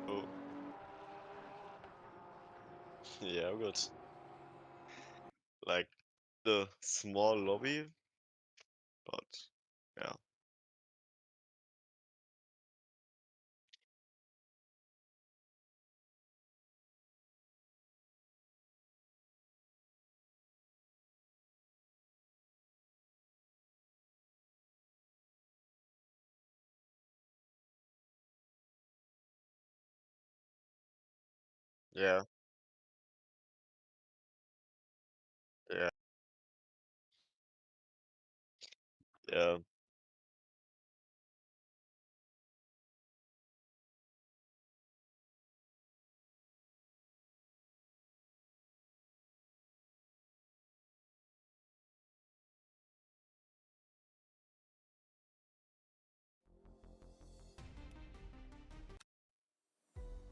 Oh, yeah, good. Like the small lobby, but yeah. Yeah, yeah, yeah.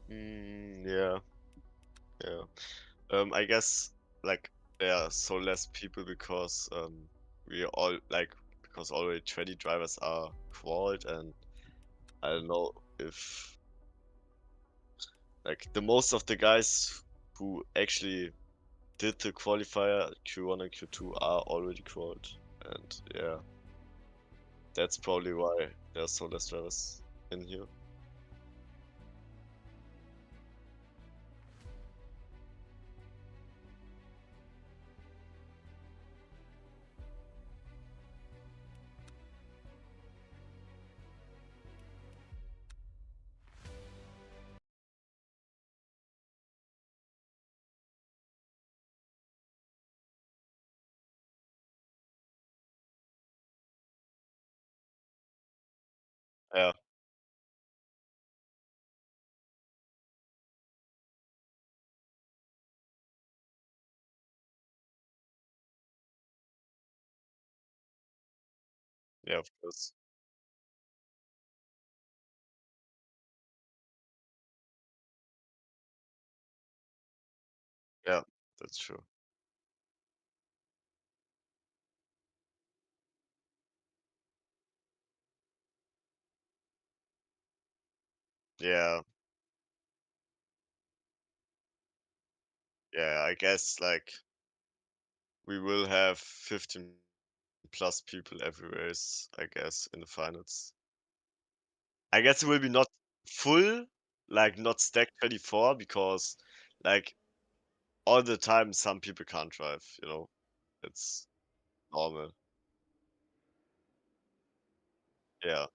Yeah, yeah. I guess like there are so less people because we all like because already 20 drivers are qualified, and I don't know if like the most of the guys who actually did the qualifier Q1 and Q2 are already qualified, and yeah, that's probably why there's so less drivers in here. Yeah, yeah, of course. Yeah, that's true. Yeah, yeah, I guess like we will have 15 plus people every race, I guess, in the finals. I guess it will be not full, like not stacked 24 because like all the time some people can't drive, you know. It's normal. Yeah.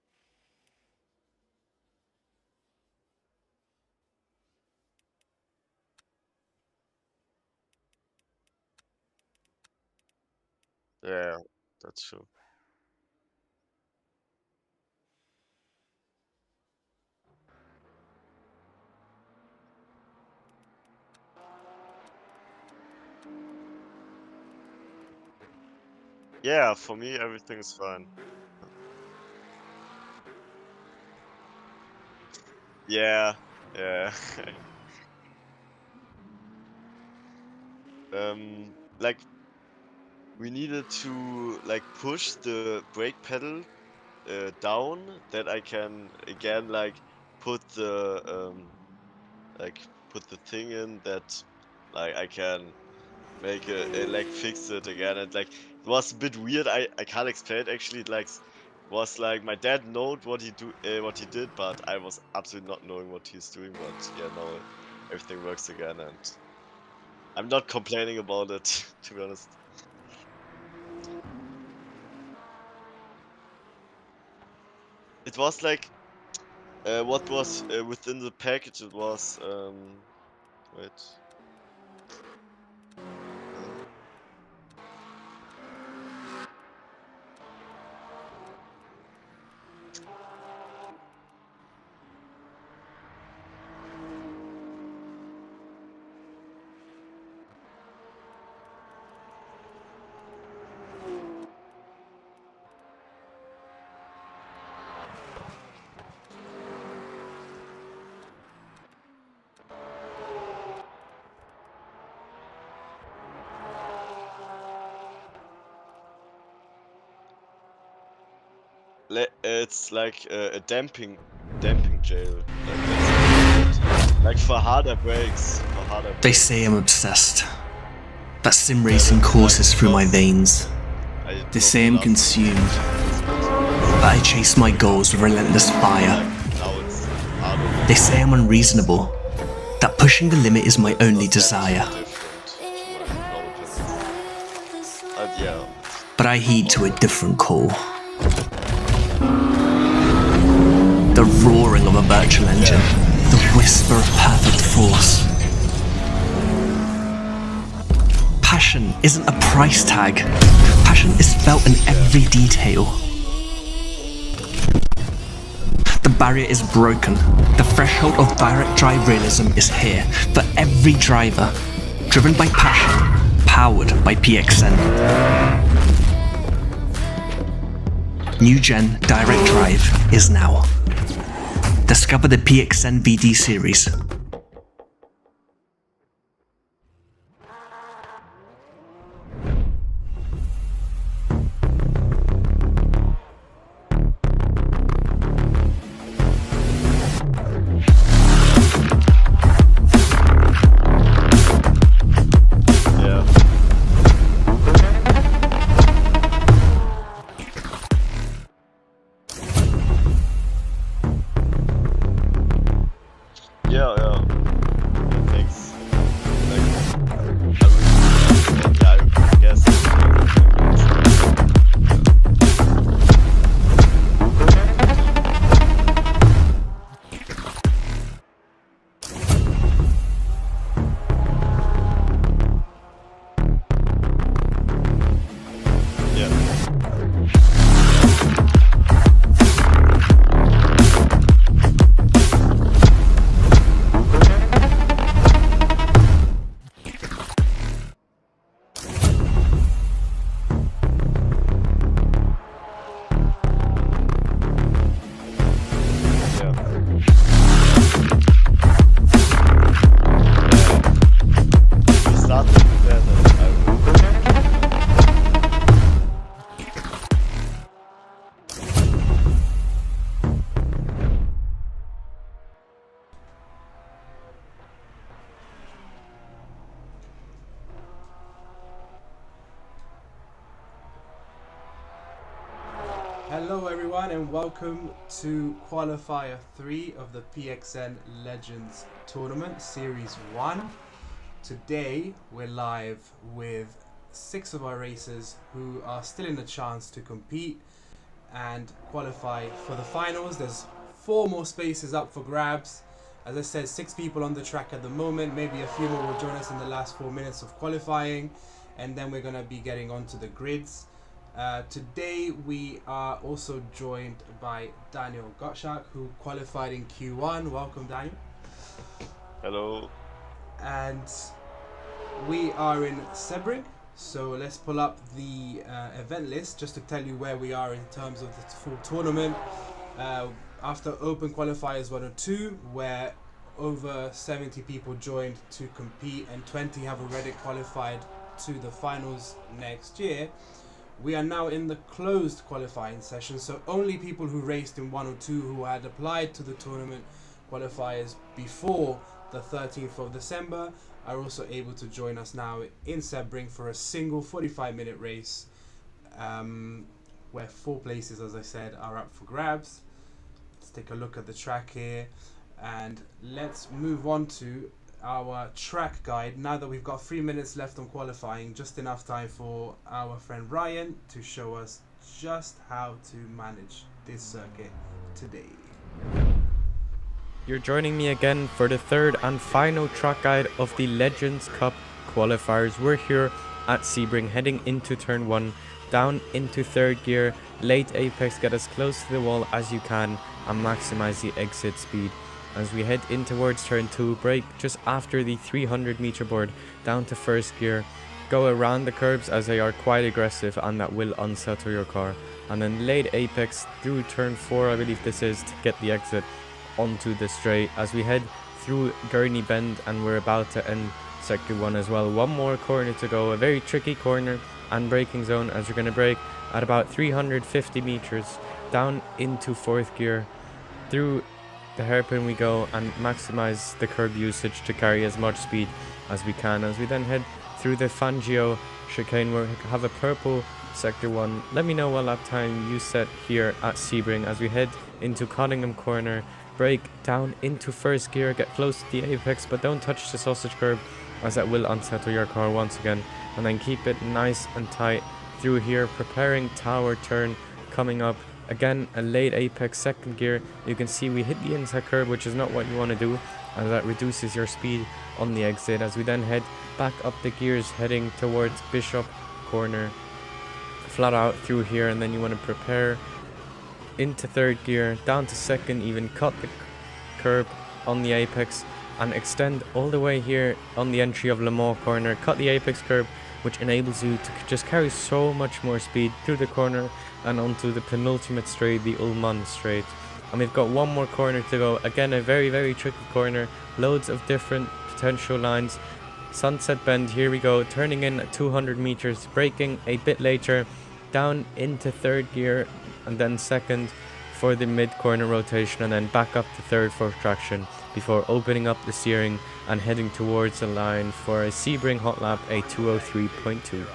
Yeah, that's true. Yeah, for me everything is fine. Yeah, yeah. Like we needed to like push the brake pedal down that I can again put the like put the thing in that like I can make it like fix it again. And like it was a bit weird. I can't explain it actually. It like was like my dad knowed what he did, but I was absolutely not knowing what he's doing. But yeah, now everything works again, and I'm not complaining about it to be honest. It was like what was within the package. It was wait. Uh, it's like a damping gel. Like that's like for harder brakes. They say I'm obsessed. That sim racing courses through my veins. They say I'm consumed. That I chase my goals with relentless fire. They say I'm unreasonable. That pushing the limit is my only desire. But I heed to a different call. The roaring of a virtual engine. The whisper of perfect force. Passion isn't a price tag. Passion is felt in every detail. The barrier is broken. The threshold of direct drive realism is here for every driver. Driven by passion, powered by PXN. New gen direct drive is now. Discover the PXN VD series. Hello everyone and welcome to Qualifier 3 of the PXN Legends Tournament Series 1. Today we're live with 6 of our racers who are still in a chance to compete and qualify for the finals. There's 4 more spaces up for grabs. As I said, 6 people on the track at the moment. Maybe a few more will join us in the last 4 minutes of qualifying, and then we're going to be getting onto the grids. Today we are also joined by Daniel Gottschalk, who qualified in Q1. Welcome, Daniel. Hello. And we are in SEBRING, so let's pull up the event list just to tell you where we are in terms of the full tournament. After Open Qualifiers 1 or 2, where over 70 people joined to compete and 20 have already qualified to the finals next year, we are now in the closed qualifying session, so only people who raced in 1 or 2 who had applied to the tournament qualifiers before the 13th of December are also able to join us now in SEBRING for a single 45-minute race, where 4 places, as I said, are up for grabs. Let's take a look at the track here and let's move on to our track guide now that we've got 3 minutes left on qualifying, just enough time for our friend Ryan to show us just how to manage this circuit today. You're joining me again for the third and final track guide of the Legends Cup qualifiers. We're here at SEBRING, heading into turn 1, down into 3rd gear, late apex, get as close to the wall as you can and maximize the exit speed. As we head in towards turn 2, brake just after the 300-meter board down to 1st gear, go around the curbs as they are quite aggressive and that will unsettle your car, and then late apex through turn 4, I believe this is, to get the exit onto the straight as we head through Gurney Bend, and we're about to end sector 1 as well. One more corner to go, a very tricky corner and braking zone as you're going to brake at about 350 meters down into 4th gear. Through the hairpin we go and maximize the curb usage to carry as much speed as we can, as we then head through the Fangio chicane where we have a purple sector 1. Let me know what lap time you set here at Sebring as we head into Cottingham corner. Brake down into 1st gear, get close to the apex, but don't touch the sausage curb as that will unsettle your car once again, and then keep it nice and tight through here, preparing tower turn coming up. Again, a late apex 2nd gear. You can see we hit the inside curb, which is not what you want to do, as that reduces your speed on the exit, as we then head back up the gears heading towards Bishop corner, flat out through here, and then you want to prepare into 3rd gear, down to 2nd, even cut the curb on the apex and extend all the way here on the entry of Le Mans corner, cut the apex curb, which enables you to just carry so much more speed through the corner and onto the penultimate straight, the Ullmann straight. And we've got one more corner to go. Again, a very, very tricky corner, loads of different potential lines. Sunset Bend, here we go, turning in at 200 meters, braking a bit later, down into 3rd gear and then 2nd for the mid corner rotation, and then back up to 3rd for traction before opening up the steering and heading towards the line for a Sebring hot lap, a 203.2.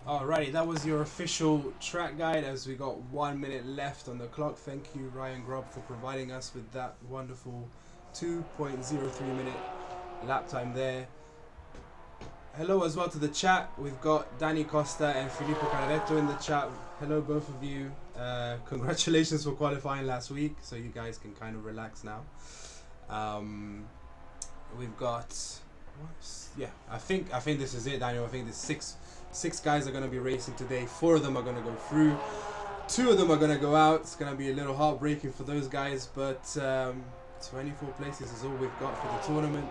Alrighty, that was your official track guide as we got 1 minute left on the clock. Thank you, Ryan Grob, for providing us with that wonderful 2.03 minute lap time there. Hello as well to the chat. We've got Danny Costa and Filippo Canaretto in the chat. Hello both of you. Congratulations for qualifying last week, so you guys can kind of relax now. We've got, yeah, I think this is it, Daniel. I think there's six guys are going to be racing today. 4 of them are going to go through. 2 of them are going to go out. It's going to be a little heartbreaking for those guys, but 24 places is all we've got for the tournament.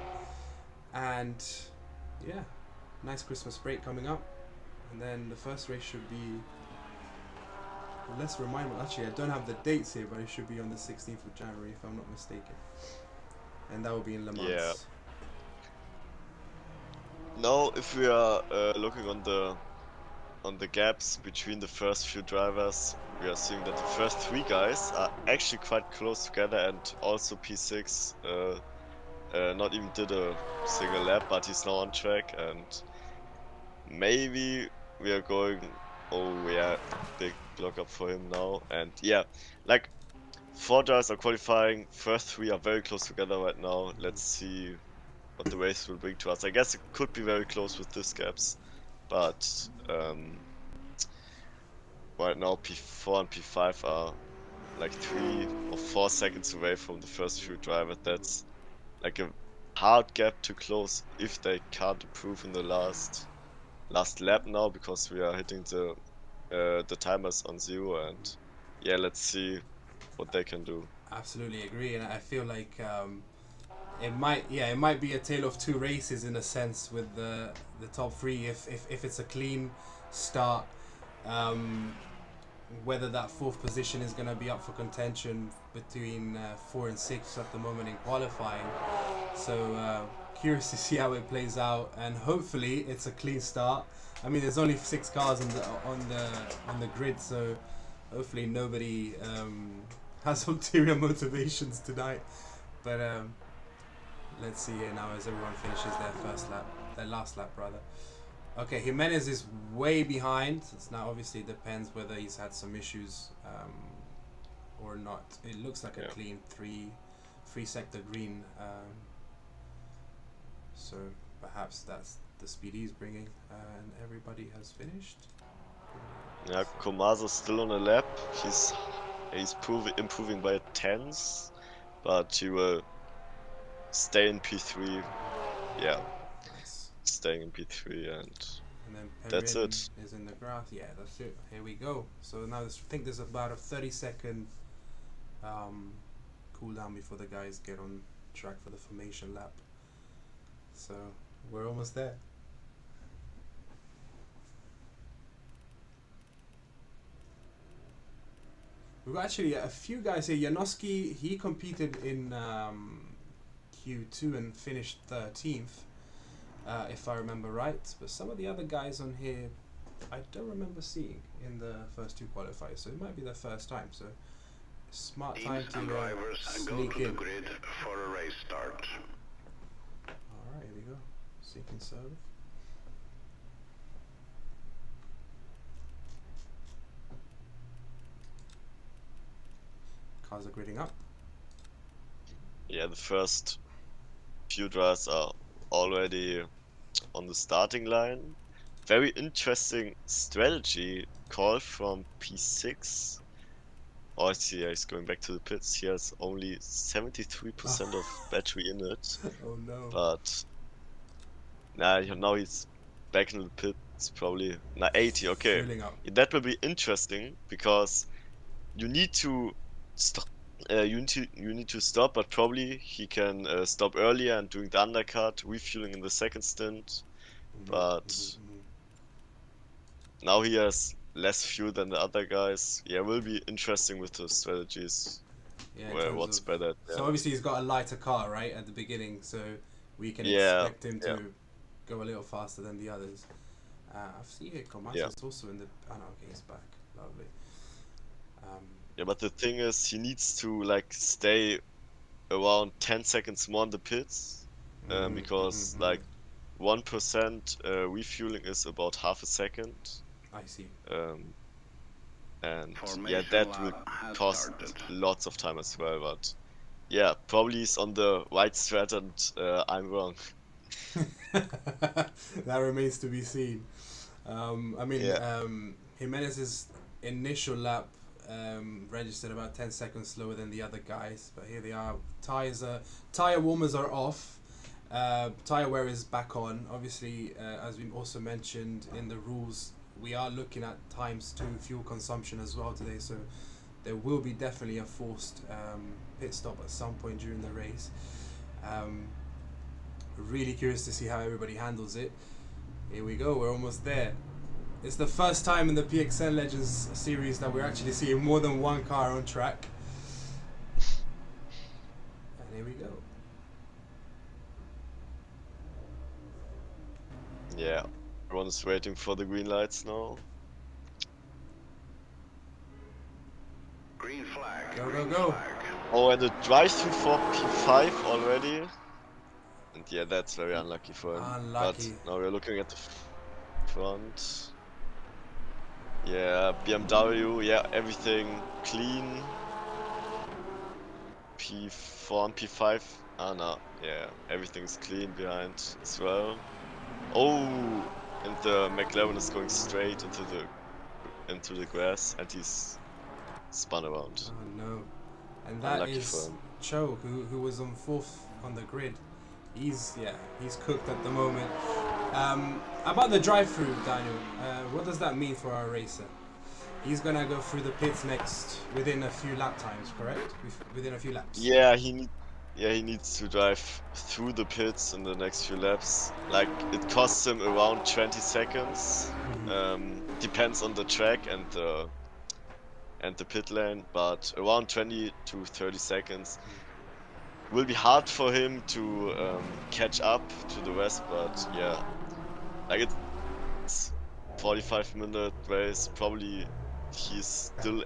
And yeah, nice Christmas break coming up, and then the first race should be, well, let's remind me, actually I don't have the dates here, but it should be on the 16th of January if I'm not mistaken, and that will be in Le Mans. Yeah. Now if we are looking on the gaps between the first few drivers, we are seeing that the first 3 guys are actually quite close together, and also P6 not even did a single lap, but he's now on track, and maybe we are going, oh yeah, big block up for him now. And yeah, like 4 drivers are qualifying, first 3 are very close together right now. Let's see what the race will bring to us. I guess it could be very close with these gaps, but right now P4 and P5 are like 3 or 4 seconds away from the first few drivers. That's like a hard gap to close if they can't improve in the last lap now, because we are hitting the timers on 0, and yeah, let's see what they can do. Absolutely agree, and I feel like it might be a tale of 2 races in a sense with the top 3 if it's a clean start. Whether that 4th position is going to be up for contention between 4 and 6 at the moment in qualifying. So curious to see how it plays out, and hopefully it's a clean start. I mean, there's only 6 cars on the grid, so hopefully nobody has ulterior motivations tonight. But let's see here now as everyone finishes their last lap rather. Okay, Jimenez is way behind. It's now obviously depends whether he's had some issues or not. It looks like a clean 3 sector green, so perhaps that's the speed he's bringing, and everybody has finished. Yeah, Komazo's still on a lap. He's improving by 10s, but he will stay in P3. Yeah. Staying in P3, and then that's it. Is in the grass. Yeah, that's it. Here we go. So now I think there's about a 30-second cooldown before the guys get on track for the formation lap. So we're almost there. We've got actually a few guys here. Janoski, he competed in Q2 and finished 13th. If I remember right, but some of the other guys on here I don't remember seeing in the first 2 qualifiers, so it might be the first time. So smart time to sneak in. The grid for a race start. All right, here we go. Seeking serve. Cars are gridding up. Yeah, the first few drivers are already on the starting line. Very interesting strategy call from P6. Oh, I see, he's going back to the pits. He has only 73% of battery in it. Oh no. But now he's back in the pits, probably. 80, okay. Fueling up. That will be interesting because you need to stop. You need to stop, but probably he can stop earlier and doing the undercut, refueling in the second stint. But now he has less fuel than the other guys. Yeah, will be interesting with the strategies. Yeah, Where what's better. So obviously he's got a lighter car, right, at the beginning, so we can Yeah, expect him to go a little faster than the others. I've seen it come. It's also in the. Oh no, okay, he's back. Lovely. Yeah, but the thing is, he needs to like stay around 10 seconds more in the pits, because like 1% refueling is about half a second. I see. And yeah, that will cost lots of time as well. But yeah, probably he's on the right strat and I'm wrong. That remains to be seen. I mean, Jimenez's initial lap registered about 10 seconds slower than the other guys, but here they are. Tire warmers are off. Tire wear is back on. Obviously, as we also mentioned in the rules, we are looking at ×2 fuel consumption as well today, so there will be definitely a forced pit stop at some point during the race. Really curious to see how everybody handles it. Here we go, we're almost there. It's the first time in the PXN Legends series that we're actually seeing more than one car on track. And here we go. Yeah, everyone is waiting for the green lights now. Green flag. Go, go, go. Oh, and a drive-through for P5 already. And yeah, that's very unlucky for him. Unlucky. But now we're looking at the front. Yeah, BMW, yeah, everything clean. P4 and P5. Ah, no, yeah, everything's clean behind as well. Oh, and the McLaren is going straight into the grass, and he's spun around. Oh no. And that Unlucky is Cho, who was on 4th on the grid. He's cooked at the moment. About the drive-through, Daniel, what does that mean for our racer? He's gonna go through the pits next within a few lap times, correct? Within a few laps. Yeah, he needs to drive through the pits in the next few laps. Like, it costs him around 20 seconds. Depends on the track and the pit lane, but around 20 to 30 seconds. Will be hard for him to catch up to the rest, but yeah, like it's 45-minute race. Probably he's still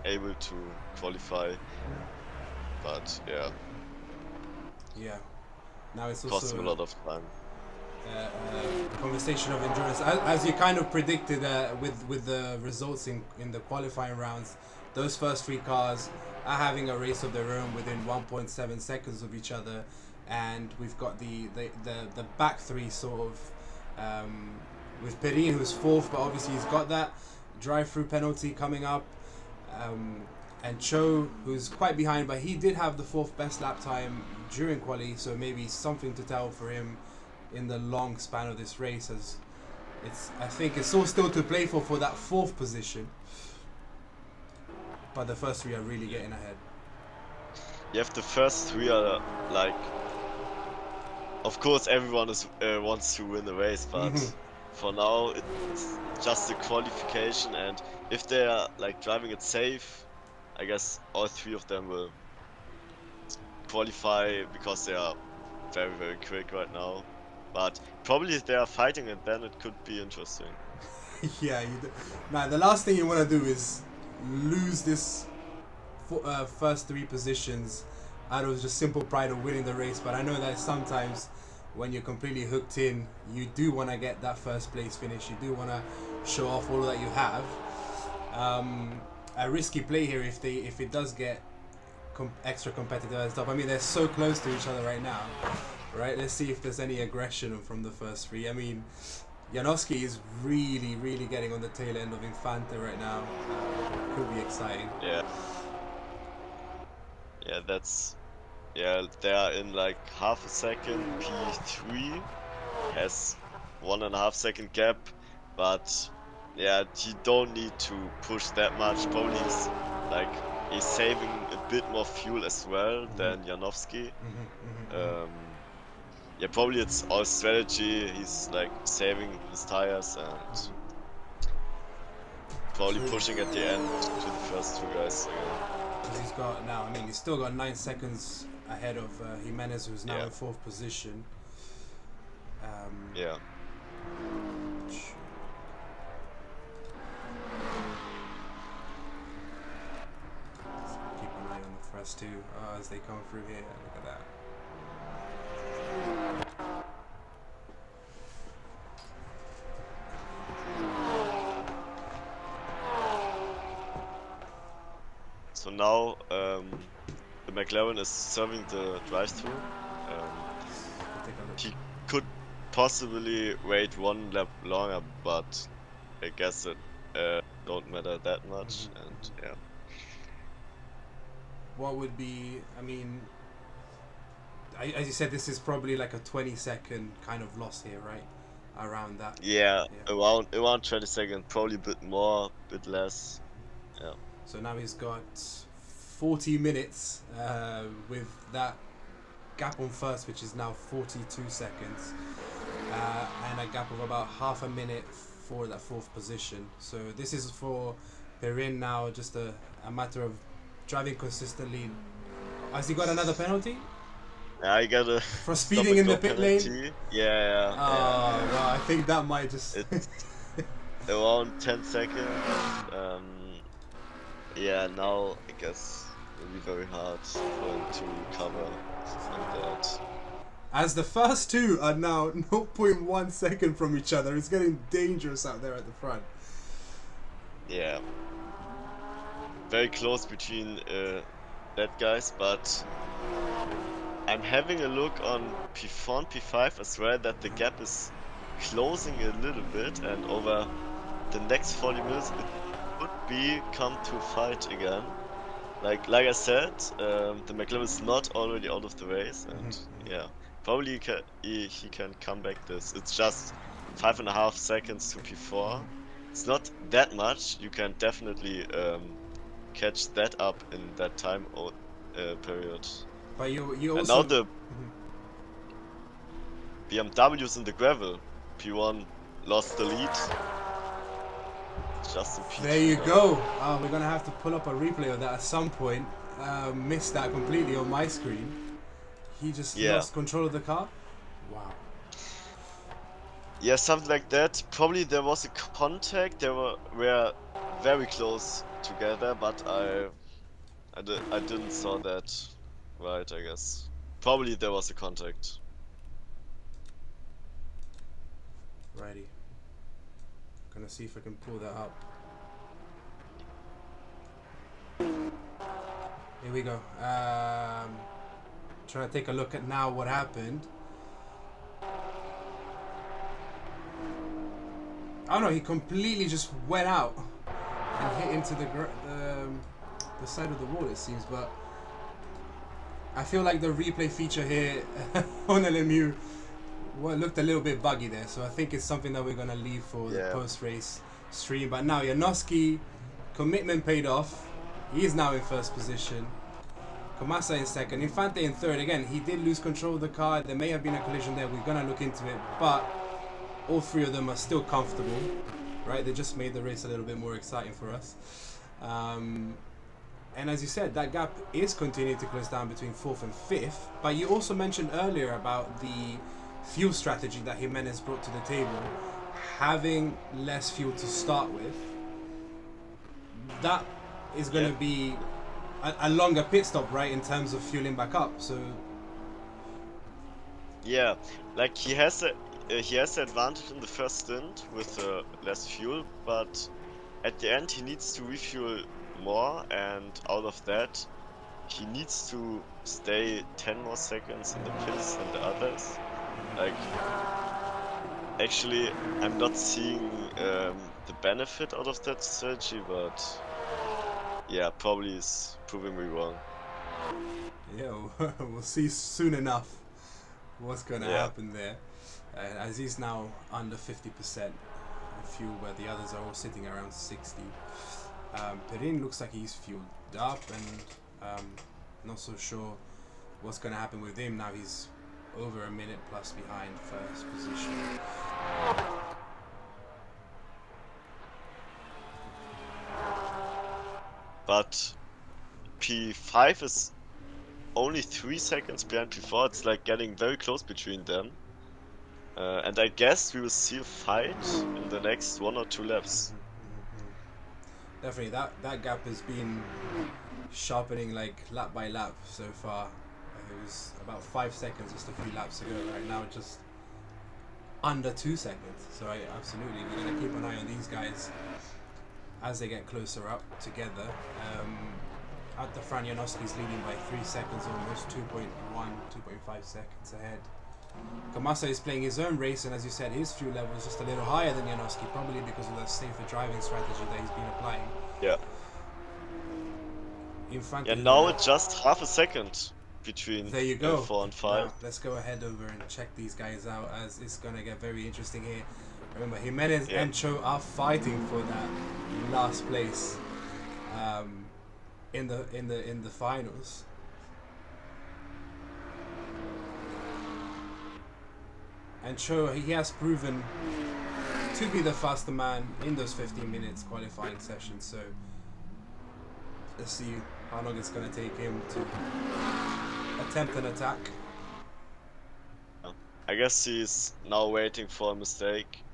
able to qualify, but yeah. Yeah. Now it's Costs also him a lot of time. Conversation of endurance, as you kind of predicted with the results in the qualifying rounds. Those first 3 cars are having a race of their own within 1.7 seconds of each other, and we've got the back 3 sort of with Perrin, who's 4th, but obviously he's got that drive-through penalty coming up, and Cho, who's quite behind, but he did have the 4th best lap time during quali, so maybe something to tell for him in the long span of this race, as I think it's all still to play for that 4th position. But the first 3 are really getting ahead. Yeah, if the first 3 are like, of course everyone wants to win the race, but for now it's just a qualification, and if they are like driving it safe, I guess all 3 of them will qualify because they are very, very quick right now. But probably if they are fighting it, then it could be interesting. Yeah, now the last thing you want to do is lose this first 3 positions out of just simple pride of winning the race. But I know that sometimes when you're completely hooked in, you do want to get that first place finish. You do want to show off all that you have. A risky play here if it does get extra competitive at the top. I mean, they're so close to each other right now, right? Let's see if there's any aggression from the first 3. I mean, Janowski is really getting on the tail end of Infante right now. Could be exciting. Yeah. Yeah, they are in like half a second. P3 has 1.5 second gap, but yeah, you don't need to push that much. Probably he's saving a bit more fuel as well than Janowski. Yeah, probably it's all strategy. He's like saving his tires and probably pushing at the end to the first 2 guys again. He's got now. I mean, he's still got 9 seconds ahead of Jimenez, who's now in 4th position. Yeah. Keep an eye on the first 2 as they come through here. Look at that. So now the McLaren is serving the drive-through. He could possibly wait 1 lap longer, but I guess it don't matter that much. And yeah. What would be? I mean, as you said, this is probably like a 20-second kind of loss here, right? Around that. Yeah, around 20 seconds, probably a bit more, a bit less. Yeah. So now he's got 40 minutes with that gap on first, which is now 42 seconds, and a gap of about half a minute for that 4th position. So this is for Perrin now, just a matter of driving consistently. Has he got another penalty? Yeah, I got a for speeding in the pit lane. Yeah. Well, I think that might just it's around 10 seconds. Yeah, now I guess it'll be very hard for him to recover from that. As the first 2 are now 0.1 second from each other, it's getting dangerous out there at the front. Yeah. Very close between that guys, but I'm having a look on P4 and P5 as well that the gap is closing a little bit, and over the next 40 minutes it could come to fight again. Like I said, the McLaren is not already out of the race, and yeah, probably he can come back this. It's just 5.5 seconds to P4. It's not that much. You can definitely catch that up in that time period. But you also... And now the BMW's in the gravel. P1 lost the lead. Just in P2. There you go. We're gonna have to pull up a replay of that at some point. Missed that completely on my screen. He just lost control of the car. Wow. Yeah, something like that. Probably there was a contact. They were very close together, but I didn't saw that. Right, I guess. Probably there was a contact. Righty. Gonna see if I can pull that up. Here we go. Trying to take a look at now what happened. Oh no, he completely just went out and hit into the side of the wall, it seems, but I feel like the replay feature here on LMU looked a little bit buggy there, so I think it's something that we're going to leave for the post-race stream. But now Janowski, commitment paid off. He is now in first position. Komasa in second. Infante in third. Again, he did lose control of the car. There may have been a collision there. We're going to look into it. But all 3 of them are still comfortable, right? They just made the race a little bit more exciting for us. And as you said, that gap is continuing to close down between 4th and 5th. But you also mentioned earlier about the fuel strategy that Jimenez brought to the table. having less fuel to start with, that is going to be a longer pit stop, right, in terms of fueling back up. So yeah, like he has the advantage in the first stint with less fuel, but at the end he needs to refuel more, and out of that he needs to stay 10 more seconds in the pits than the others. Like, actually, I'm not seeing the benefit out of that strategy, but yeah, probably is proving me wrong. yeah, we'll see soon enough what's going to happen there. As he's now under 50% fuel, where the others are all sitting around 60. Perin looks like he's fueled up, and not so sure what's going to happen with him. Now he's over a minute plus behind first position. But P5 is only 3 seconds behind P4. It's like getting very close between them. And I guess we will see a fight in the next 1 or 2 laps. Definitely, that gap has been sharpening like lap by lap so far. It was about 5 seconds just a few laps ago. Right now, just under 2 seconds. So absolutely, we're going to keep an eye on these guys as they get closer up together. At the front, Janowski's leading by 3 seconds, almost 2.1, 2.5 seconds ahead. Kamasa is playing his own race, and as you said, his fuel level is just a little higher than Janowski, probably because of the safer driving strategy that he's been applying. Yeah. In front of now it's just half a second between there you go. 4 and 5. Now, let's go ahead over and check these guys out, as it's going to get very interesting here. Remember, Jimenez and Cho are fighting for that last place in the finals. And Cho, he has proven to be the faster man in those 15 minutes qualifying sessions. So let's see how long it's going to take him to attempt an attack. I guess he's now waiting for a mistake,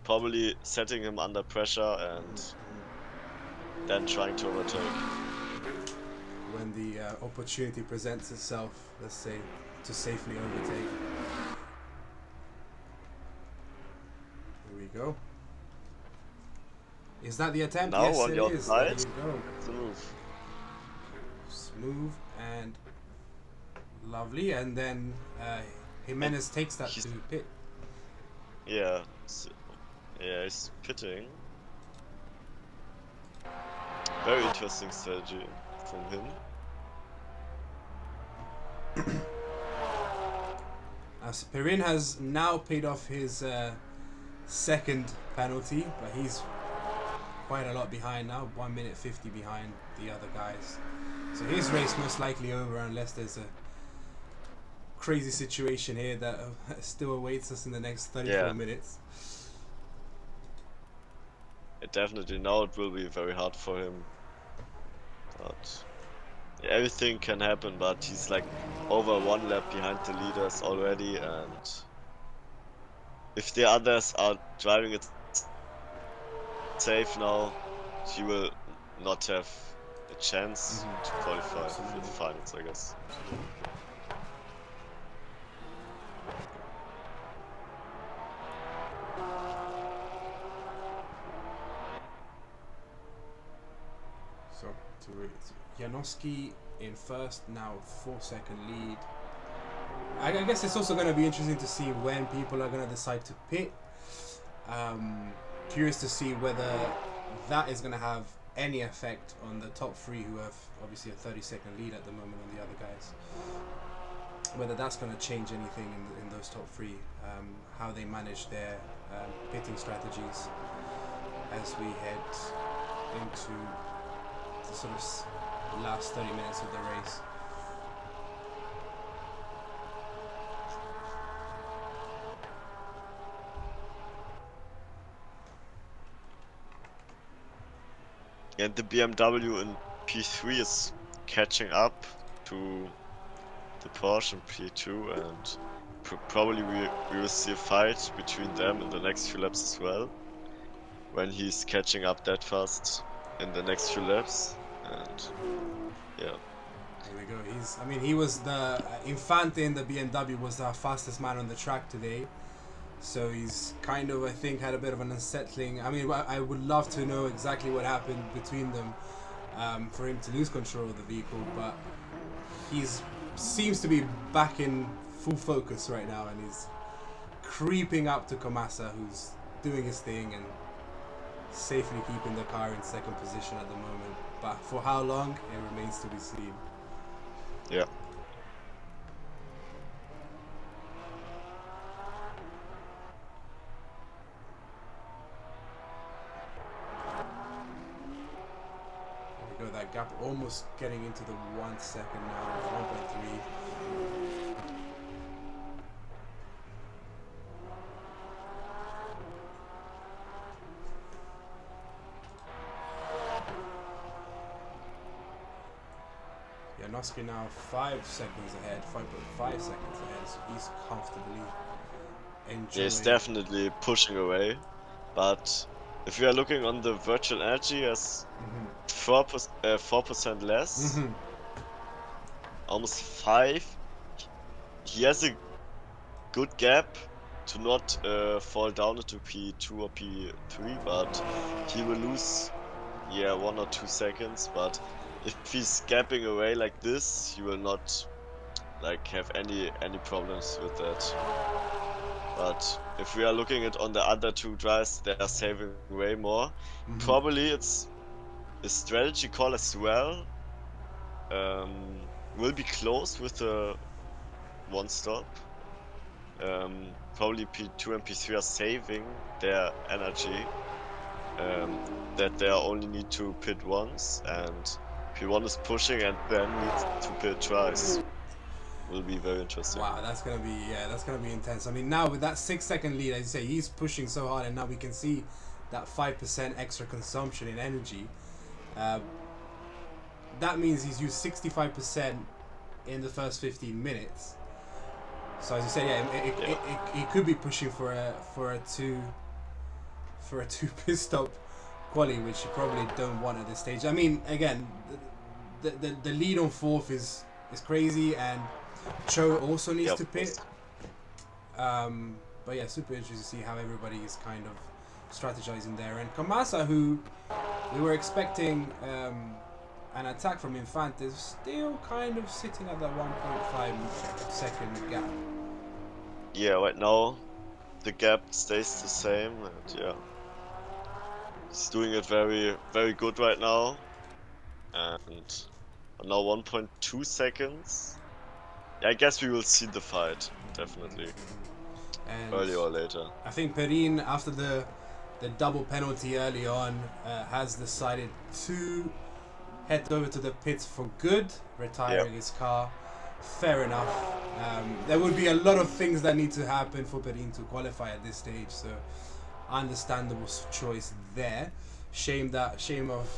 probably setting him under pressure and then trying to overtake. When the opportunity presents itself, let's say, to safely overtake. Here we go. Is that the attempt? Now yes, on it your is. side, there you go. Smooth and lovely, and then Jimenez takes that to pit. Yeah, yeah, he's pitting. Very interesting strategy from him. As Perin has now paid off his second penalty, but he's quite a lot behind now, 1 minute 50 behind the other guys. So his race most likely over unless there's a crazy situation here that still awaits us in the next 34 minutes. Definitely now it will be very hard for him. But everything can happen, but he's like over 1 lap behind the leaders already, and if the others are driving it safe now, he will not have a chance to qualify for the finals, I guess. So Janowski in first, now 4-second lead. I guess it's also going to be interesting to see when people are going to decide to pit. Curious to see whether that is going to have any effect on the top 3 who have obviously a 30-second lead at the moment on the other guys. Whether that's going to change anything in those top 3, how they manage their pitting strategies as we head into the sort of last 30 minutes of the race. And the BMW in P3 is catching up to the Porsche in P2, and probably we will see a fight between them in the next few laps as well, when he's catching up that fast in the next few laps. And yeah. There we go. I mean, he was the Infante in the BMW was the fastest man on the track today. So he's kind of, I think, had a bit of an unsettling. I mean, I would love to know exactly what happened between them for him to lose control of the vehicle, but he's seems to be back in full focus right now, and he's creeping up to Kamasa, who's doing his thing and safely keeping the car in second position at the moment. But for how long, it remains to be seen. Yeah. That gap almost getting into the 1 second now, 1.3. Janoski now 5 seconds ahead, 5.5 seconds ahead, so he's comfortably enjoying. Yeah, he's definitely pushing away, but if we are looking on the virtual energy as 4% less, almost 5. He has a good gap to not fall down into P2 or P3, but he will lose 1 or 2 seconds. But if he's gapping away like this, he will not like have any problems with that. But if we are looking at on the other two drives, they are saving way more. Probably it's a strategy call as well. Will be close with the one stop. Probably P2 and P3 are saving their energy. That they only need to pit once, and P1 is pushing and then needs to pit twice. Will be very interesting. Wow, that's gonna be intense. I mean, now with that 6 second lead, as you say, he's pushing so hard, and now we can see that 5% extra consumption in energy. That means he's used 65% in the first 15 minutes. So as you said, he could be pushing for a two pit stop quali, which you probably don't want at this stage. I mean, again, the lead on fourth is crazy, and Cho also needs to pit. But yeah, super interesting to see how everybody is kind of strategizing there. And Kamasa, who we were expecting an attack from Infante, is still kind of sitting at that 1.5 second gap. Yeah, right now the gap stays the same, and yeah, he's doing it very, very good right now. And now 1.2 seconds. Yeah, I guess we will see the fight, definitely. And earlier or later. I think Perrin, after the double penalty early on, has decided to head over to the pits for good, retiring his car. Fair enough. There would be a lot of things that need to happen for Perrin to qualify at this stage, so understandable choice there. Shame of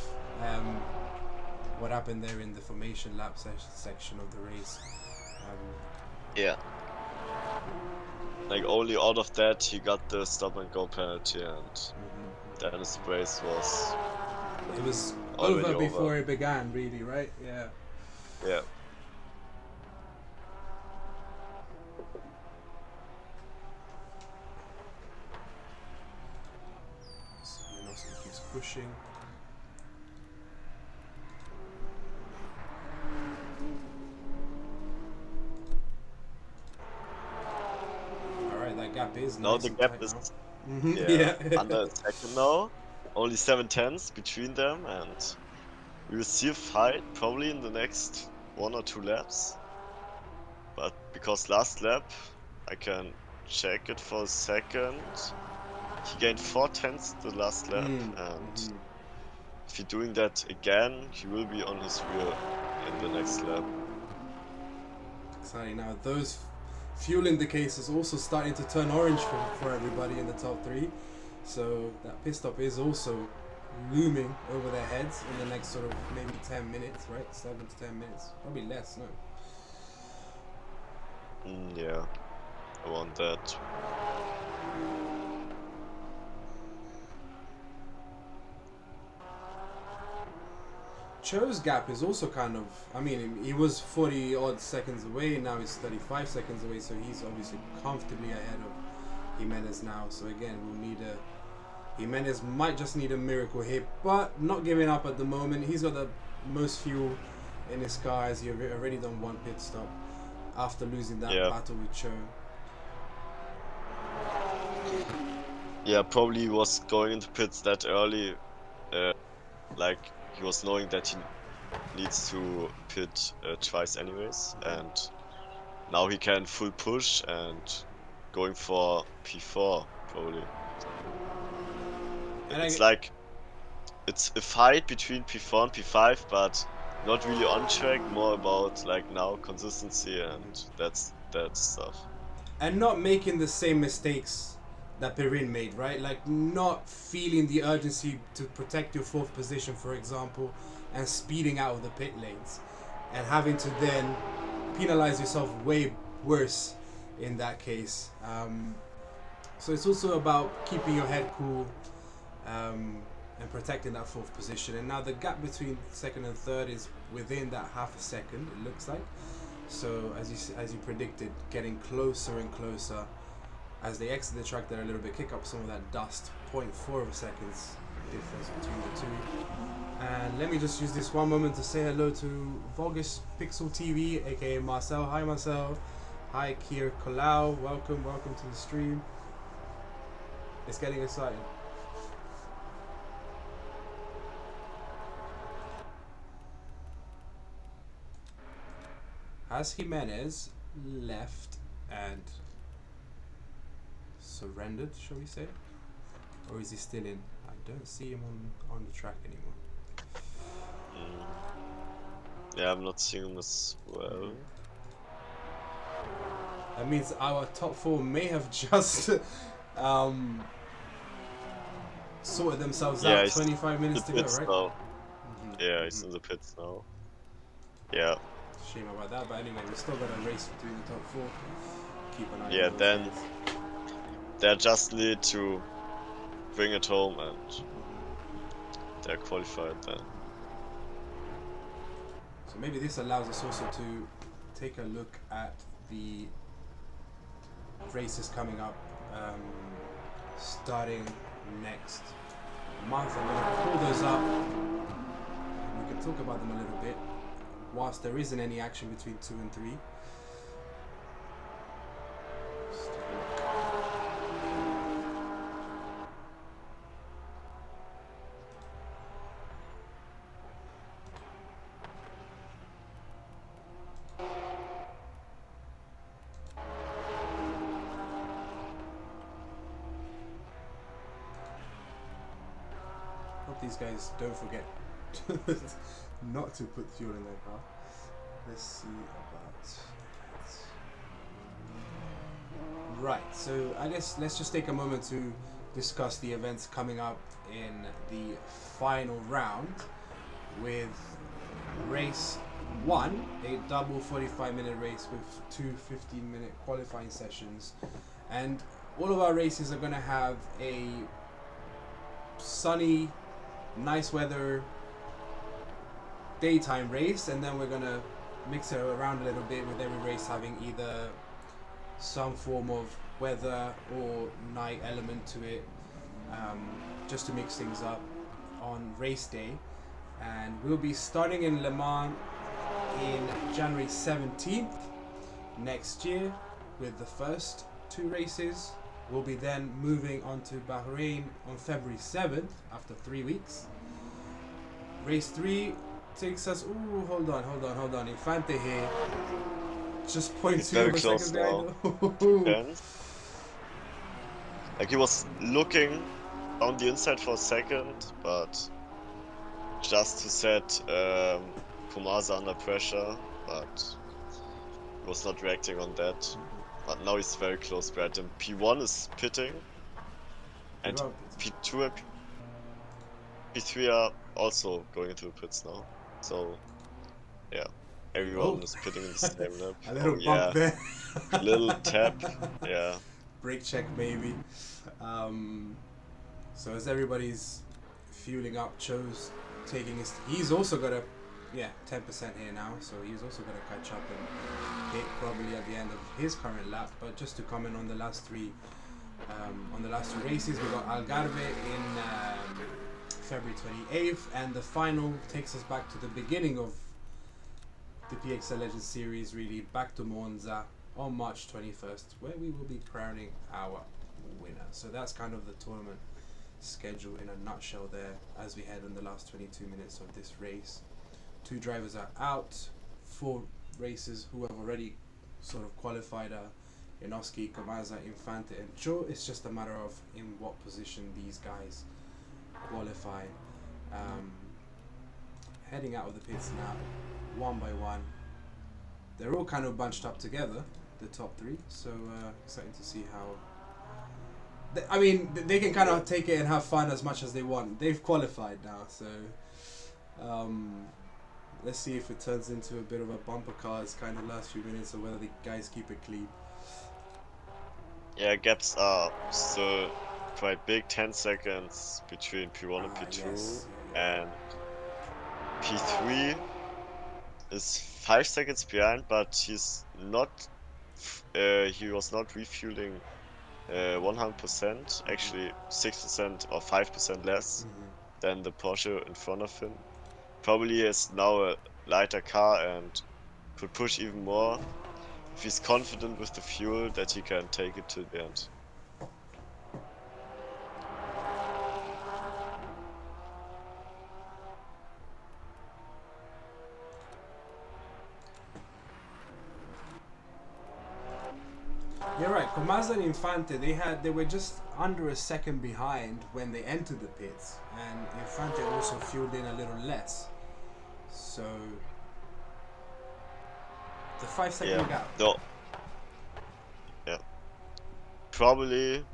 what happened there in the formation lap section of the race. Yeah. Like only out of that he got the stop and go penalty, and then his race was. It was over before it began, really, right? Yeah. Yeah. So keeps pushing. That gap is now nice the gap is under a second now. Only 7/10 between them, and we will see a fight probably in the next 1 or 2 laps. But because last lap, I can check it for a second. He gained 4/10 the last lap, and if he's doing that again, he will be on his rear in the next lap. Exciting. Now those fuel indicators also starting to turn orange for everybody in the top 3. So that pit stop is also looming over their heads in the next sort of maybe 10 minutes, right? 7 to 10 minutes. Probably less, no? Yeah. I want that. Cho's gap is also kind of, I mean, he was 40 odd seconds away, now he's 35 seconds away, so he's obviously comfortably ahead of Jimenez now. So again, we'll need Jimenez might just need a miracle here, but not giving up at the moment. He's got the most fuel in his car, as he already done one pit stop after losing that battle with Cho. Yeah, probably was going into pits that early, like he was knowing that he needs to pit twice anyways, and now he can full push and going for P4 probably. And it's like, it's a fight between P4 and P5, but not really on track, more about like now consistency and that stuff. And not making the same mistakes that Perrin made, right? Like not feeling the urgency to protect your fourth position, for example, and speeding out of the pit lanes, and having to then penalize yourself way worse in that case. So it's also about keeping your head cool and protecting that fourth position. And now the gap between second and third is within that half a second, it looks like. So as you predicted, getting closer and closer as they exit the track there a little bit, kick up some of that dust. 0.4 of a seconds difference between the two. And let me just use this one moment to say hello to Vulgus Pixel TV, aka Marcel. Hi Marcel. Hi Kier Colau. Welcome to the stream. It's getting exciting. Has Jimenez left and surrendered, shall we say? Or is he still in? I don't see him on the track anymore. Yeah, I'm not seeing him as well. That means our top four may have just sorted themselves out 25 minutes to go, right? Now. Yeah, he's in the pits now. Yeah. Shame about that, but anyway, we still got a race between the top four. Keep an eye on those then guys. they just need to bring it home and they're qualified then. So maybe this allows us also to take a look at the races coming up, starting next month. I'm going to pull those up. We can talk about them a little bit, whilst there isn't any action between 2 and 3. Let's take a look. Hope these guys don't forget not to put fuel in their car. Let's see about that. Right, so I guess let's just take a moment to discuss the events coming up in the final round with race 1, a double 45-minute race with 2 15-minute qualifying sessions. And all of our races are going to have a sunny, nice weather daytime race, and then we're gonna mix it around a little bit with every race having either some form of weather or night element to it, just to mix things up on race day. And we'll be starting in Le Mans in January 17th next year with the first 2 races. We'll be then moving on to Bahrain on February 7th after 3 weeks. Race 3 takes us, ooh, hold on, Infante here, just 0.2 of a second behind. Like he was looking on the inside for a second, but just to set Komasa under pressure, but he was not reacting on that. But now he's very close behind him. P1 is pitting, and P2 and P3 are also going into the pits now. So, yeah. Everyone is pitting in the same lap. A little Oh bump yeah, there. little tap. Yeah. Brake check maybe. So as everybody's fueling up, Cho's taking his. He's also got a 10% here now, so he's also going to catch up and hit probably at the end of his current lap. But just to comment on the last three races, we got Algarve in February 28th, and the final takes us back to the beginning of the PXN Legends series, really back to Monza on March 21st, where we will be crowning our winner. So that's kind of the tournament schedule in a nutshell there as we head in the last 22 minutes of this race. 2 drivers are out, 4 racers who have already sort of qualified are Inoski, Kamaza, Infante and Cho. It's just a matter of in what position these guys qualify. Heading out of the pits now, one by one. They're all kind of bunched up together, the top 3, so exciting to see how they can kind of take it and have fun as much as they want. They've qualified now, so let's see if it turns into a bit of a bumper cars kind of last few minutes, or whether the guys keep it clean. Yeah, gaps are still quite big. 10 seconds between P1 and P2, yes. and P3 is 5 seconds behind, but he's not. He was not refueling 100%. Actually, 6% or 5% less than the Porsche in front of him. Probably has now a lighter car and could push even more if he's confident with the fuel that he can take it to the end. You're right. Kamaza and Infante, they were just under a second behind when they entered the pits, and Infante also fueled in a little less. So the 5-second gap. No. Yeah. Probably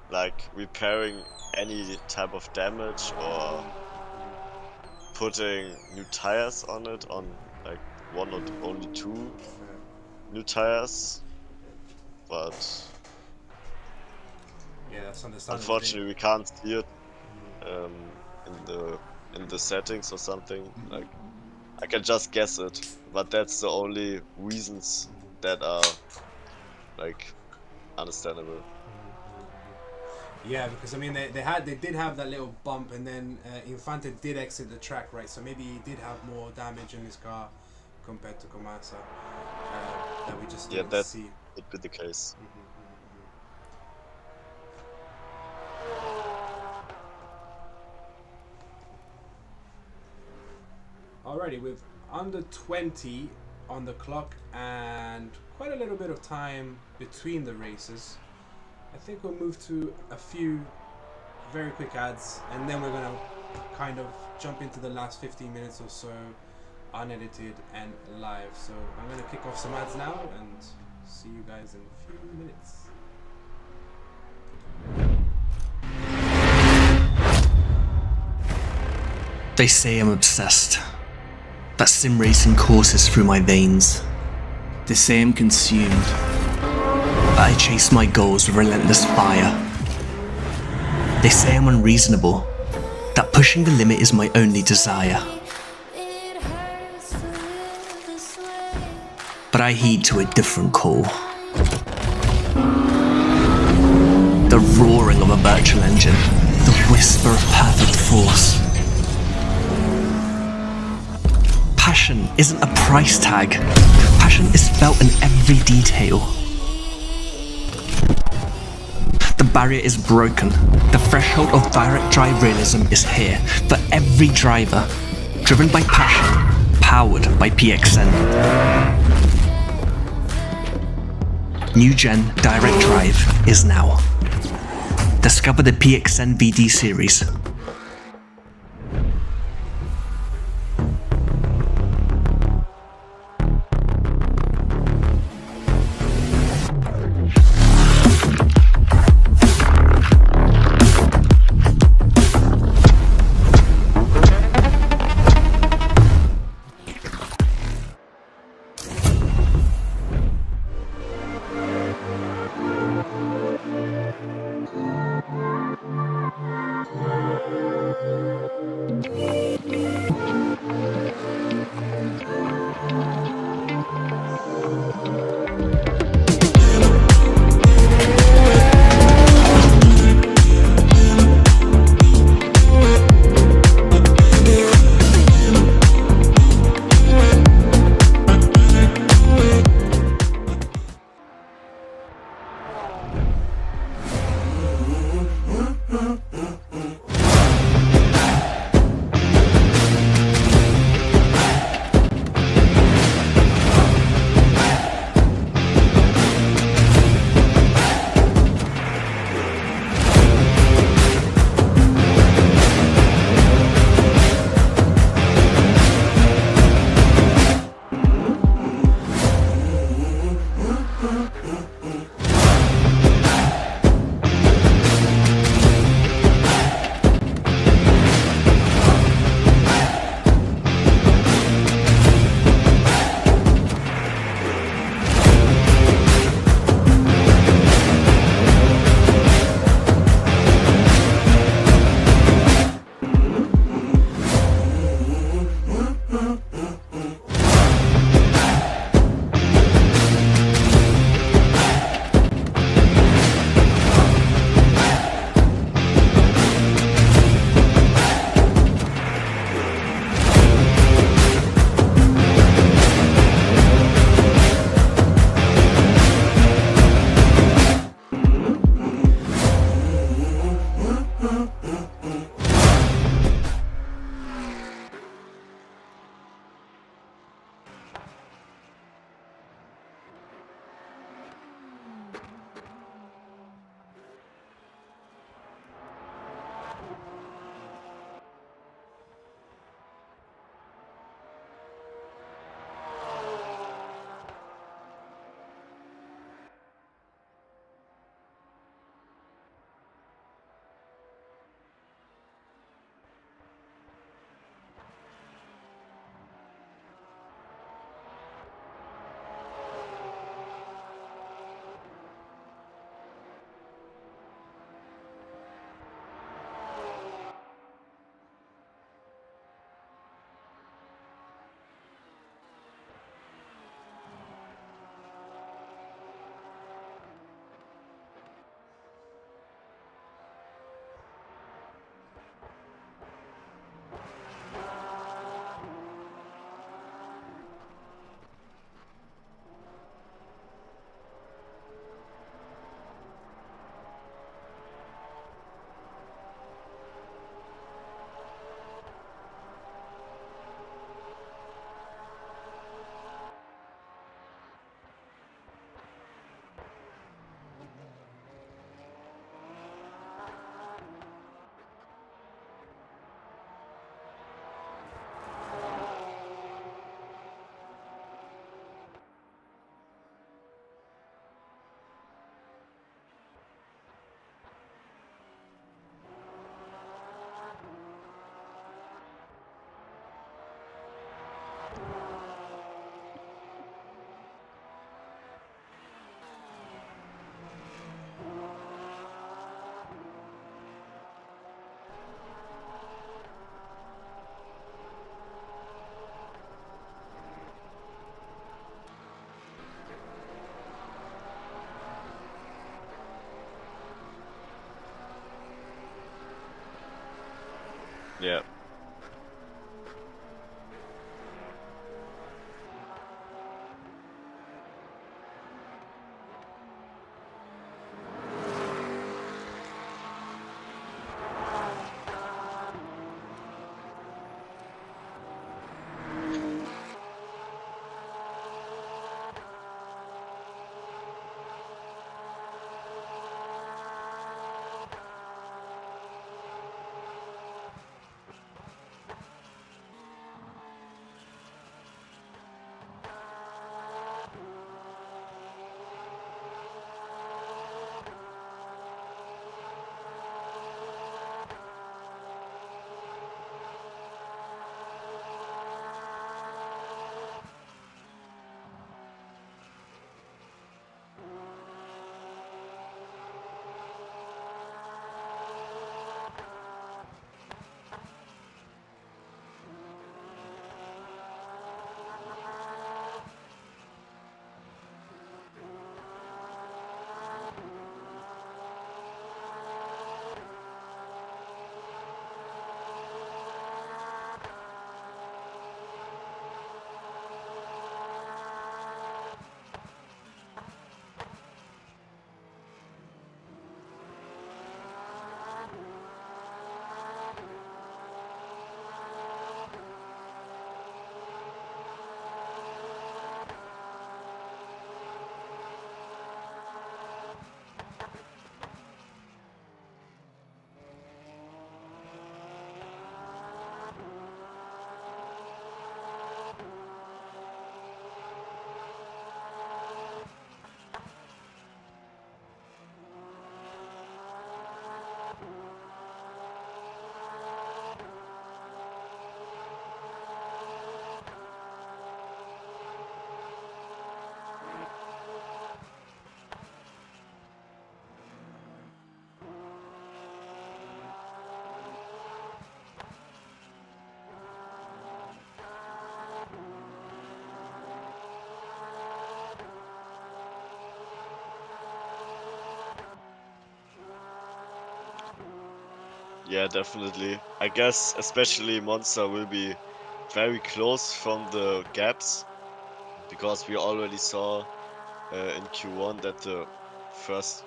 like repairing any type of damage or putting new tires on it, on like 1 or only 2 new tires. But yeah, that's understandable. Unfortunately, we can't see it in the settings or something. Like, I can just guess it, but that's the only reasons that are like understandable. Yeah, because I mean they did have that little bump, and then Infante did exit the track, right? So maybe he did have more damage in his car compared to Komasa that we just didn't see. Would be the case. Alrighty, with under 20 on the clock and quite a little bit of time between the races, I think we'll move to a few very quick ads, and then we're gonna kind of jump into the last 15 minutes or so, unedited and live. So I'm gonna kick off some ads now and see you guys in a few minutes. They say I'm obsessed, that sim racing courses through my veins. They say I'm consumed, that I chase my goals with relentless fire. They say I'm unreasonable, that pushing the limit is my only desire. But I heed to a different call. The roaring of a virtual engine, the whisper of perfect force. Passion isn't a price tag. Passion is felt in every detail. The barrier is broken. The threshold of direct drive realism is here for every driver, driven by passion, powered by PXN. New Gen Direct Drive is now. Discover the PXN VD series. Yeah, definitely. I guess especially Monster will be very close from the gaps because we already saw in Q1 that the first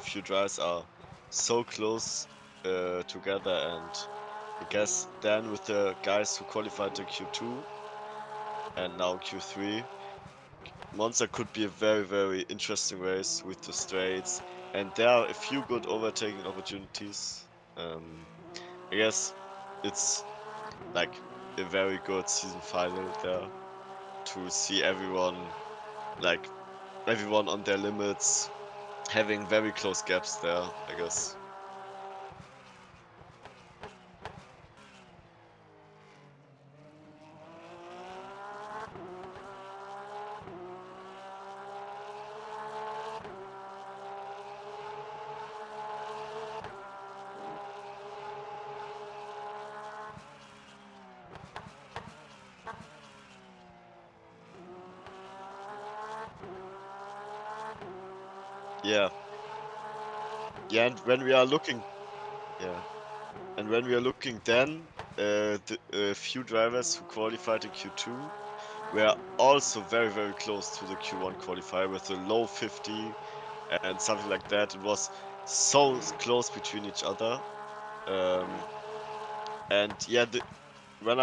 few drives are so close together, and I guess then with the guys who qualified to Q2 and now Q3, Monza could be a very, very interesting race with the straights, and there are a few good overtaking opportunities. I guess it's like a very good season final there to see like everyone on their limits, having very close gaps there, I guess. Yeah. Yeah, and when we are looking, yeah, and when we are looking then, the few drivers who qualified in Q2 were also very, very close to the Q1 qualifier with a low 50 and something like that. It was so close between each other. And yeah, when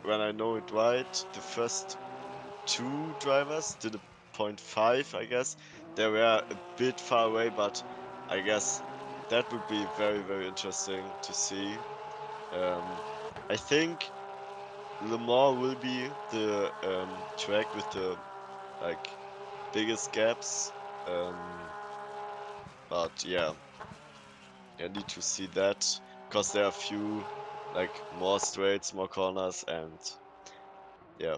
when I know it right, the first two drivers did a point 0.5, I guess. They were a bit far away, but I guess that would be very, very interesting to see. I think Le Mans will be the track with the like biggest gaps. But yeah, I need to see that because there are few like more straights, more corners, and yeah.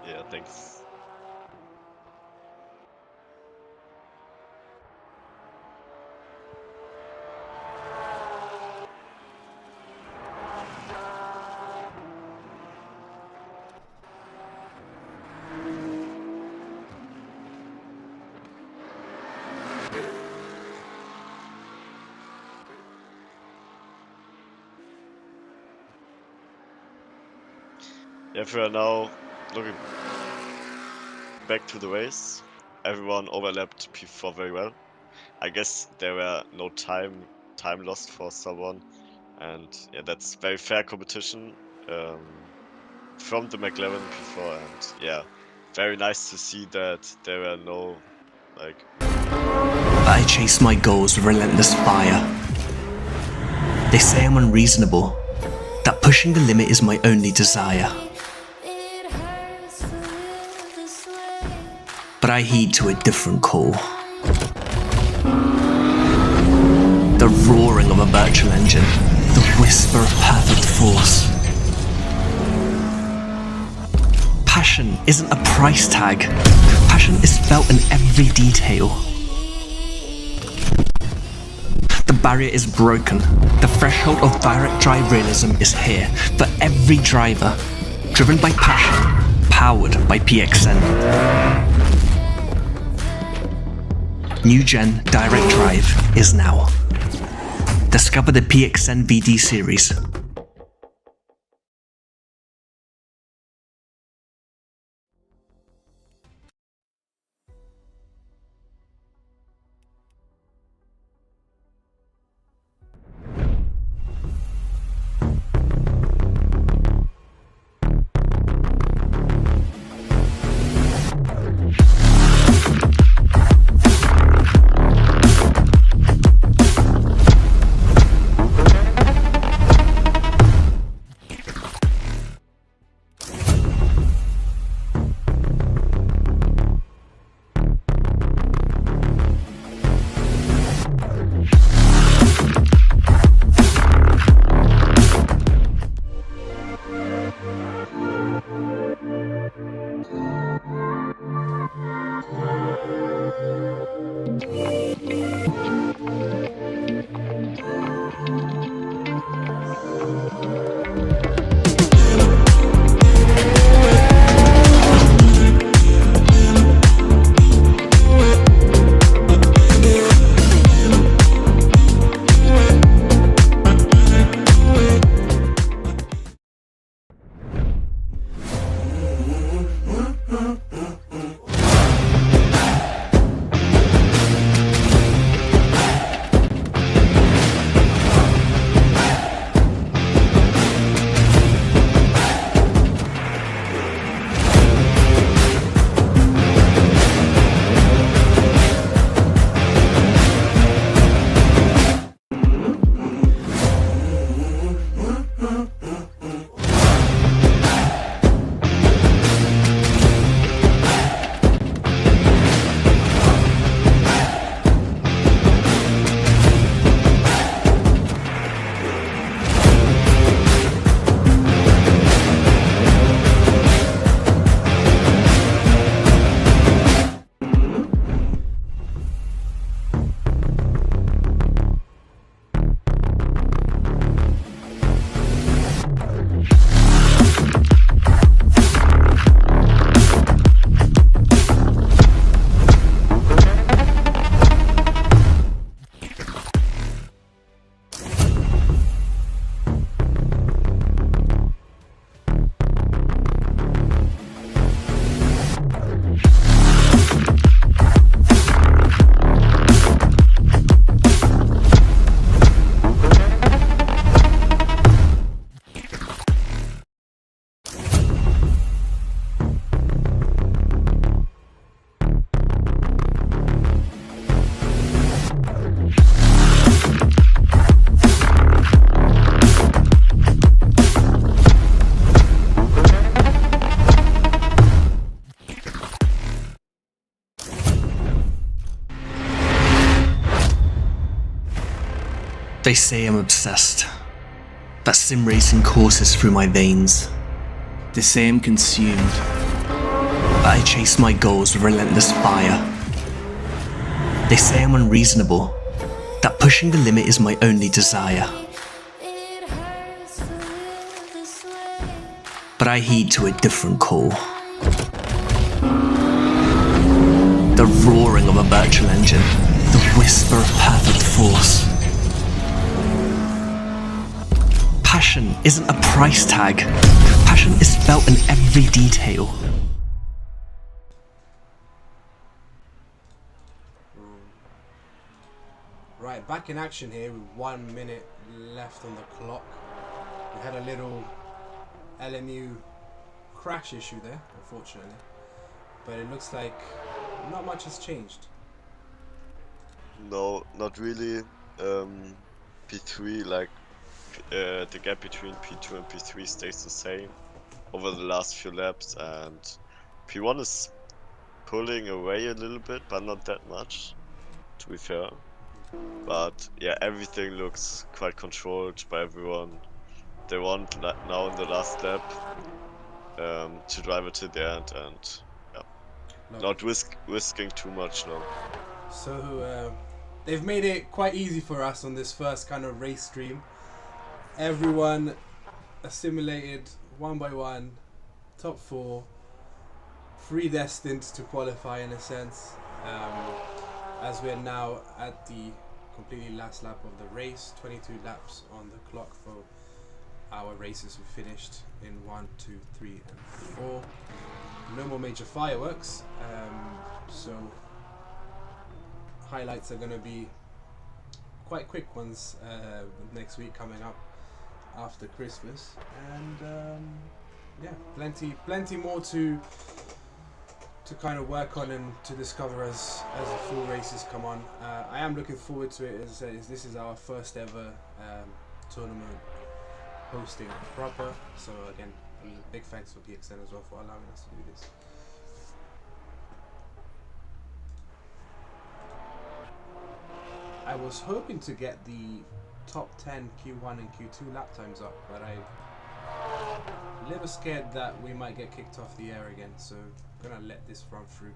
Yeah, thanks. Yeah, if we are now looking back to the race, everyone overlapped P4 very well. I guess there were no time lost for someone, and yeah, that's very fair competition from the McLaren P4, and yeah, very nice to see that there were no like. I chase my goals with relentless fire. They say I'm unreasonable, that pushing the limit is my only desire. But I heed to a different call. The roaring of a virtual engine, the whisper of perfect force. Passion isn't a price tag. Passion is felt in every detail. The barrier is broken. The threshold of direct drive realism is here for every driver. Driven by passion, powered by PXN. New gen direct drive is now. Discover the PXN VD series. They say I'm obsessed, that sim racing courses through my veins. They say I'm consumed, but I chase my goals with relentless fire. They say I'm unreasonable, that pushing the limit is my only desire. But I heed to a different call. The roaring of a virtual engine, the whisper of perfect force. Passion isn't a price tag. Passion is felt in every detail. Right, back in action here with 1 minute left on the clock. We had a little LMU crash issue there, unfortunately. But it looks like not much has changed. No, not really. P3, like the gap between P2 and P3 stays the same over the last few laps, and P1 is pulling away a little bit, but not that much, to be fair. But yeah, everything looks quite controlled by everyone. They won now in the last lap. to drive it to the end and not risking too much now. So they've made it quite easy for us on this first kind of race stream. Everyone assimilated one by one, top 4, predestined to qualify in a sense, as we're now at the completely last lap of the race. 22 laps on the clock for our races who finished in 1, 2, 3 and 4. No more major fireworks, so highlights are going to be quite quick ones next week coming up after Christmas, and yeah, plenty more to kind of work on and to discover as the full races come on. I am looking forward to it. As I said, this is our first ever tournament hosting proper, so again, big thanks for PXN as well for allowing us to do this. I was hoping to get the top 10 Q1 and Q2 lap times up, but I'm a little scared that we might get kicked off the air again, so I'm gonna let this run through,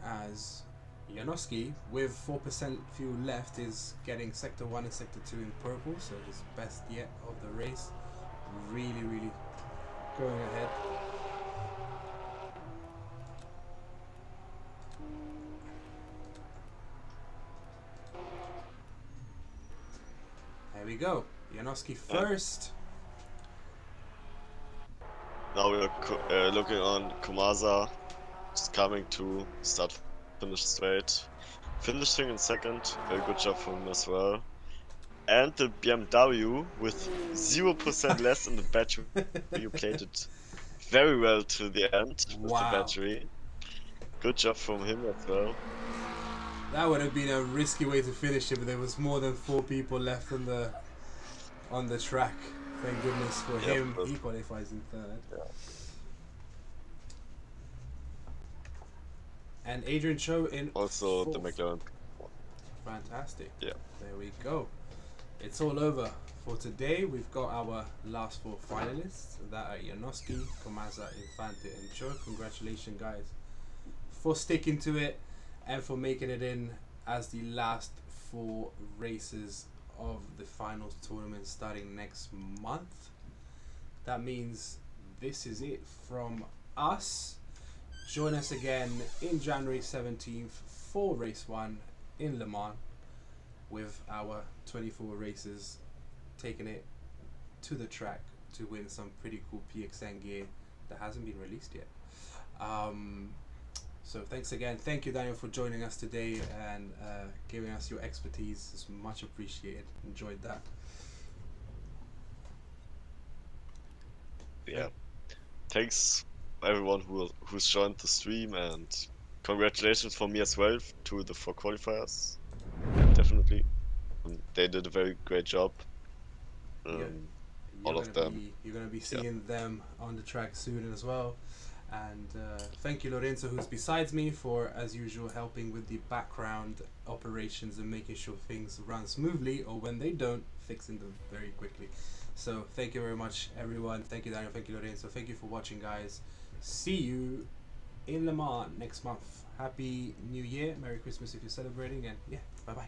as Janoski, with 4% fuel left, is getting sector 1 and sector 2 in purple, so his best yet of the race. Really going ahead. There we go. Janoski first. Now we're looking on Komasa, just coming to start finish straight. Finishing in second, very good job from him as well. And the BMW with 0% less in the battery, you played it very well to the end with the battery. Good job from him as well. That would have been a risky way to finish it, but there was more than 4 people left on the track. Thank goodness for him. He qualifies in third. Yeah. And Adrian Cho in also fourth. The McLaren. Fantastic. Yeah. There we go. It's all over for today. We've got our last 4 finalists. That are Janoski, Komasa, Infante, and Cho. Congratulations, guys, for sticking to it and for making it in as the last 4 races of the finals tournament starting next month. That means this is it from us. Join us again in January 17th for race 1 in Le Mans, with our 24 races taking it to the track to win some pretty cool PXN gear that hasn't been released yet. So thanks again. Thank you, Daniel, for joining us today and giving us your expertise. It's much appreciated. Enjoyed that. Yeah. Thanks everyone who's joined the stream, and congratulations from me as well to the 4 qualifiers. Definitely. They did a very great job. All of them. You're going to be seeing them on the track soon as well. And thank you, Lorenzo, who's besides me, for, as usual, helping with the background operations and making sure things run smoothly, or when they don't, fixing them very quickly. So thank you very much, everyone. Thank you, Daniel. Thank you, Lorenzo. Thank you for watching, guys. See you in Le Mans next month. Happy New Year. Merry Christmas if you're celebrating. And yeah, bye-bye.